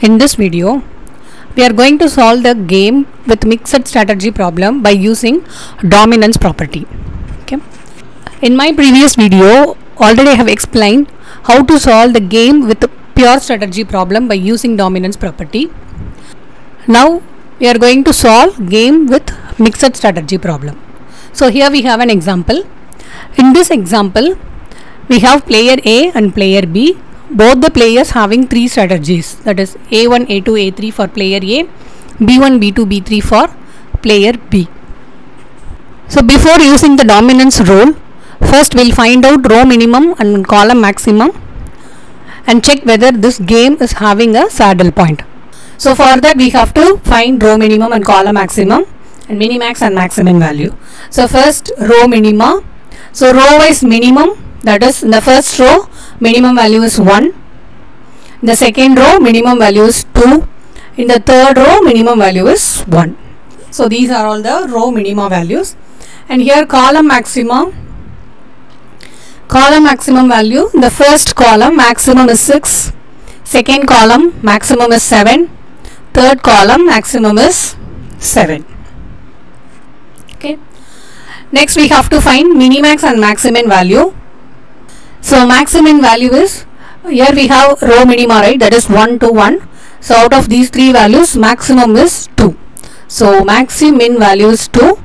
In this video, we are going to solve the game with mixed strategy problem by using dominance property. Okay. In my previous video, already I have explained how to solve the game with pure strategy problem by using dominance property. Now we are going to solve game with mixed strategy problem. So here we have an example. In this example, we have player A and player B. Both the players having three strategies, that is A1, A2, A3 for player A, B1, B2, B3 for player B. So before using the dominance rule, first we'll find out row minimum and column maximum and check whether this game is having a saddle point. So for that we have to find row minimum and column maximum and minimax and maximum value. So first row minima. So row wise minimum, that is in the first row minimum value is 1, in the second row minimum value is 2, in the third row minimum value is 1. So these are all the row minima values. And here column maximum value, in the first column maximum is 6, second column maximum is 7, third column maximum is 7. Okay. Next we have to find minimax and maximum value. So maximum value is, here we have row minima, right, that is 1 to 1. So out of these three values maximum is 2. So maximum value is 2.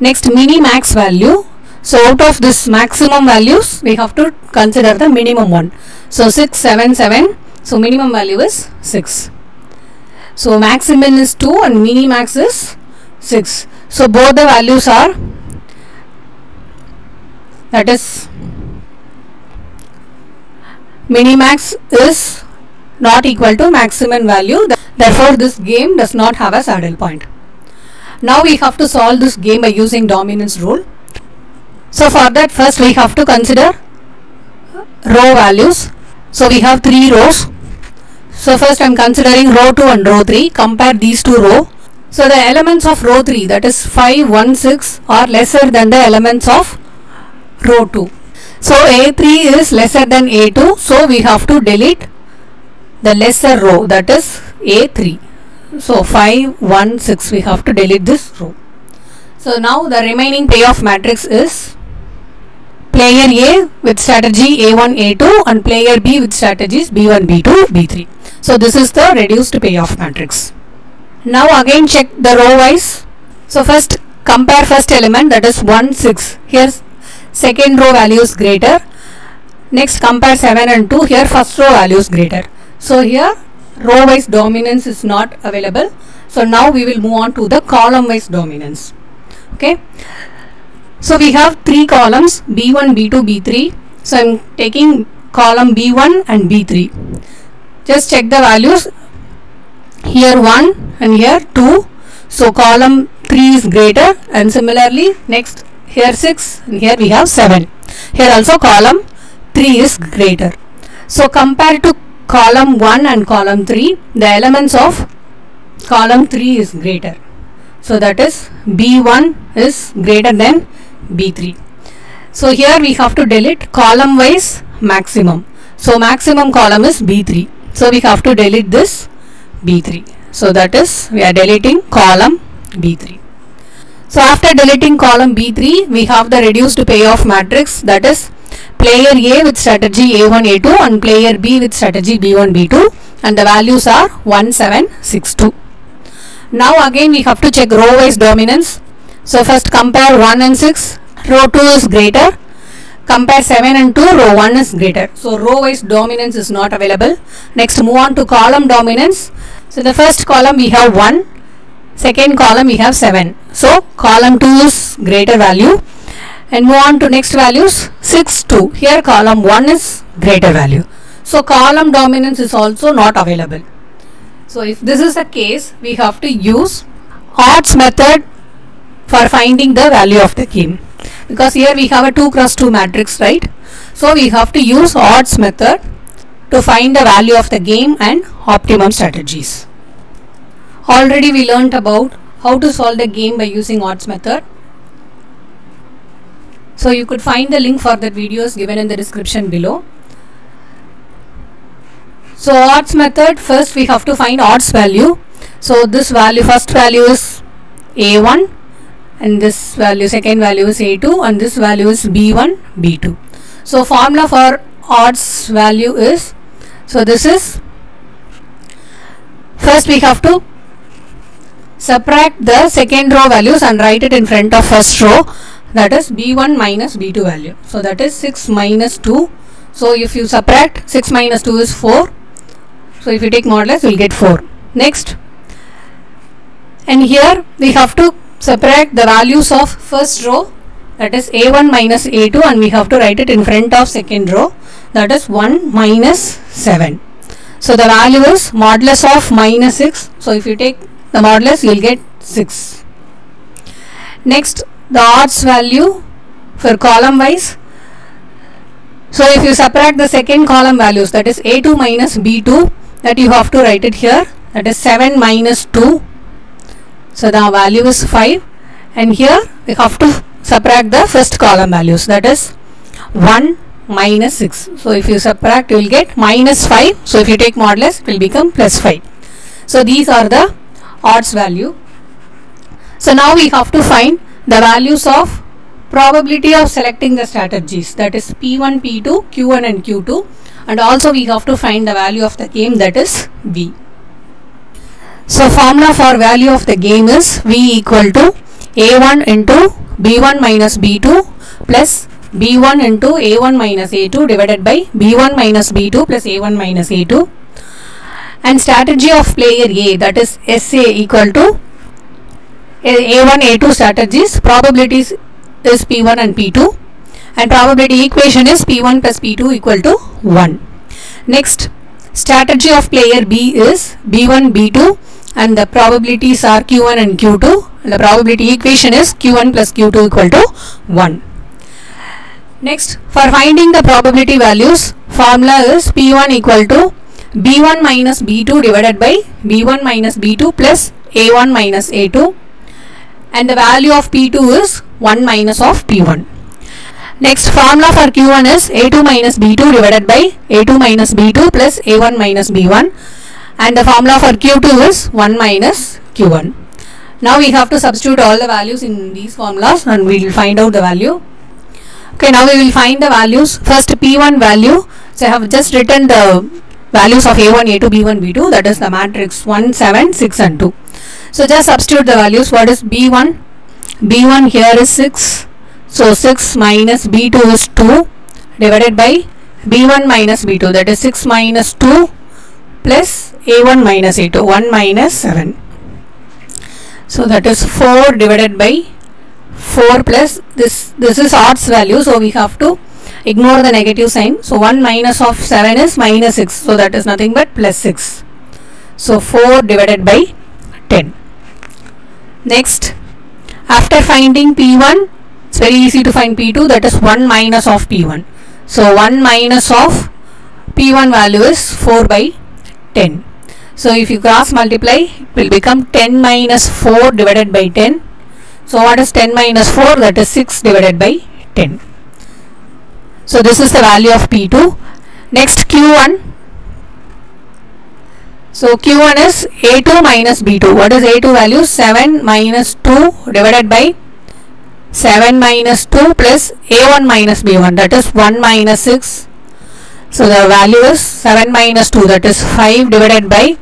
Next minimax value. So out of this maximum values we have to consider the minimum one. So 6, 7, 7. So minimum value is 6. So maximum is 2 and minimax is 6. So both the values are, that is minimax is not equal to maximum value, therefore this game does not have a saddle point. Now we have to solve this game by using dominance rule. So for that first we have to consider row values. So we have three rows. So first I am considering row 2 and row 3. Compare these two rows. So the elements of row 3, that is 5, 1, 6 are lesser than the elements of row 2. So A3 is lesser than A2, so we have to delete the lesser row, that is A3. So 5, 1, 6, we have to delete this row. So now the remaining payoff matrix is player A with strategy A1, A2 and player B with strategies B1, B2, B3. So this is the reduced payoff matrix. Now again check the row wise. So first compare first element, that is 1, 6. Here's second row value is greater. Next compare 7 and 2. Here first row value is greater. So here row wise dominance is not available. So now we will move on to the column wise dominance. Okay. So we have three columns B1, B2, B3. So I am taking column B1 and B3. Just check the values. Here 1 and here 2. So column 3 is greater, and similarly next here 6 and here we have 7. Here also column 3 is greater. So compared to column 1 and column 3, the elements of column 3 is greater. So that is B1 is greater than B3. So here we have to delete column wise maximum. So maximum column is B3. So we have to delete this B3. So that is, we are deleting column B3. So after deleting column B3, we have the reduced payoff matrix, that is player A with strategy A1, A2 and player B with strategy B1, B2, and the values are 1, 7, 6, 2. Now again we have to check row wise dominance. So first compare 1 and 6, row 2 is greater. Compare 7 and 2, row 1 is greater. So row wise dominance is not available. Next move on to column dominance. So the first column we have 1. Second column we have 7. So column 2 is greater value. And move on to next values 6, 2. Here column 1 is greater value. So column dominance is also not available. So if this is the case, we have to use odds method for finding the value of the game. Because here we have a 2 cross 2 matrix, right? So we have to use odds method to find the value of the game and optimum strategies. Already we learnt about how to solve the game by using odds method. So you could find the link for that videos given in the description below. So odds method, first we have to find odds value. So this value, first value is A1, and this value, second value is A2, and this value is B1, B2. So formula for odds value is, so this is, first we have to subtract the second row values and write it in front of first row, that is B1 minus B2 value. So that is 6 minus 2. So if you subtract, 6 minus 2 is 4. So if you take modulus, you will get 4. Next, and here we have to subtract the values of first row, that is A1 minus A2, and we have to write it in front of second row, that is 1 minus 7. So the value is modulus of minus 6. So if you take the modulus, you will get 6. Next, the odds value for column wise. So if you subtract the second column values, that is A2 minus B2, that you have to write it here, that is 7 minus 2. So the value is 5, and here we have to subtract the first column values, that is 1 minus 6. So if you subtract, you will get minus 5. So if you take modulus, it will become plus 5. So these are the odds value. So now we have to find the values of probability of selecting the strategies, that is P1, P2, Q1 and Q2, and also we have to find the value of the game, that is V. So formula for value of the game is V equal to A1 into B1 minus B2 plus B1 into A1 minus A2 divided by B1 minus B2 plus A1 minus A2, and strategy of player A, that is SA, equal to A1 A2 strategies, probabilities is P1 and P2, and probability equation is P1 plus P2 equal to 1. Next, strategy of player B is B1 B2, and the probabilities are Q1 and Q2, and the probability equation is Q1 plus Q2 equal to 1. Next, for finding the probability values, formula is P1 equal to B1 minus B2 divided by B1 minus B2 plus A1 minus A2, and the value of P2 is 1 minus of P1. Next, formula for Q1 is A2 minus B2 divided by A2 minus B2 plus A1 minus B1, and the formula for Q2 is 1 minus Q1. Now we have to substitute all the values in these formulas and we will find out the value. Okay, now we will find the values. First, P1 value. So I have just written the values of A1, A2, B1, B2, that is the matrix 1, 7, 6 and 2. So just substitute the values. What is B1? B1 here is 6. So 6 minus B2 is 2 divided by B1 minus B2, that is 6 minus 2 plus A1 minus A2, 1 minus 7. So that is 4 divided by 4 plus this is odds value, so we have to ignore the negative sign. So 1 minus of 7 is minus 6, so that is nothing but plus 6. So 4 divided by 10. Next, after finding P1, it's very easy to find P2, that is 1 minus of P1. So 1 minus of P1 value is 4 by 10. So if you cross multiply, it will become 10 minus 4 divided by 10. So what is 10 minus 4? That is 6 divided by 10. So this is the value of P2. Next, Q1. So Q1 is A2 minus B2. What is A2 value? 7 minus 2 divided by 7 minus 2 plus A1 minus B1, that is 1 minus 6. So the value is 7 minus 2, that is 5 divided by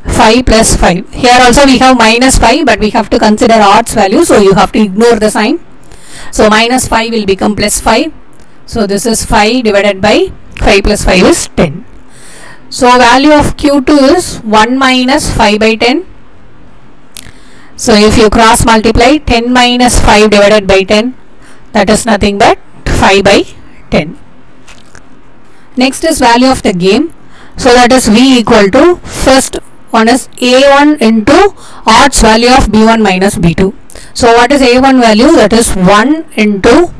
5 plus 5. Here also we have minus 5, but we have to consider odds value, so you have to ignore the sign. So minus 5 will become plus 5. So this is 5 divided by 5 plus 5 is 10. So value of Q2 is 1 minus 5 by 10. So if you cross multiply, 10 minus 5 divided by 10, that is nothing but 5 by 10. Next is value of the game. So that is V equal to, first one is A1 into odds value of B1 minus B2. So what is A1 value? That is 1 into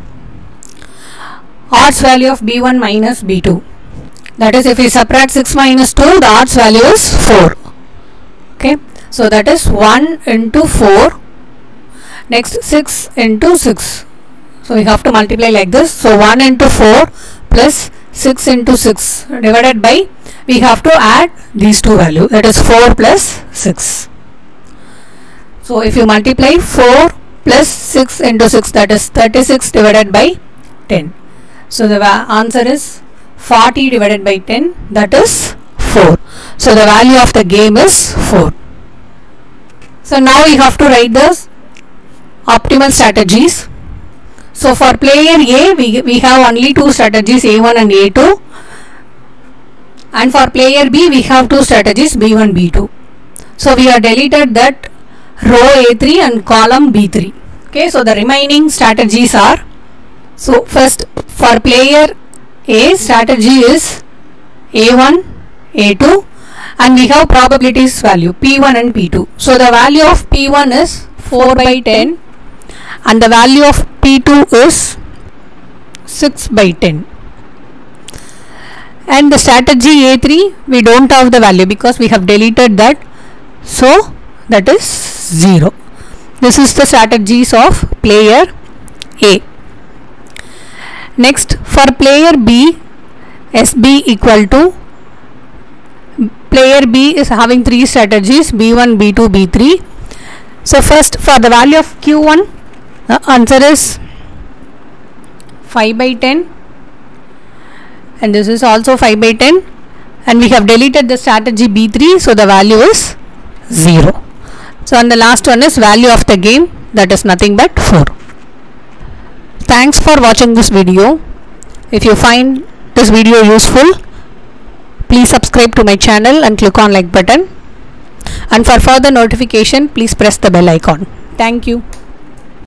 odds value of B1 minus B2. That is, if we subtract 6 minus 2, the odds value is 4. Okay. So that is 1 into 4. Next, 6 into 6. So we have to multiply like this. So 1 into 4 plus 6 into 6 divided by, we have to add these two values, that is 4 plus 6. So if you multiply 4 plus 6 into 6, that is 36 divided by 10. So the answer is 40 divided by 10, that is 4. So the value of the game is 4. So now we have to write the optimal strategies. So for player A, we have only two strategies, A1 and A2. And for player B, we have two strategies, B1, B2. So we have deleted that row A3 and column B3. Okay, so the remaining strategies are, so first for player A, strategy is A1, A2, and we have probabilities value P1 and P2. So the value of P1 is 4 by 10 and the value of P2 is 6 by 10. And the strategy A3, we don't have the value because we have deleted that, so that is 0. This is the strategies of player A. Next, for player B, SB equal to, player B is having three strategies, B1, B2, B3. So first, for the value of Q1, the answer is 5 by 10 and this is also 5 by 10, and we have deleted the strategy B3, so the value is 0. So and the last one is value of the game, that is nothing but 4. Thanks for watching this video. If you find this video useful, please subscribe to my channel and click on like button, and for further notification please press the bell icon. Thank you.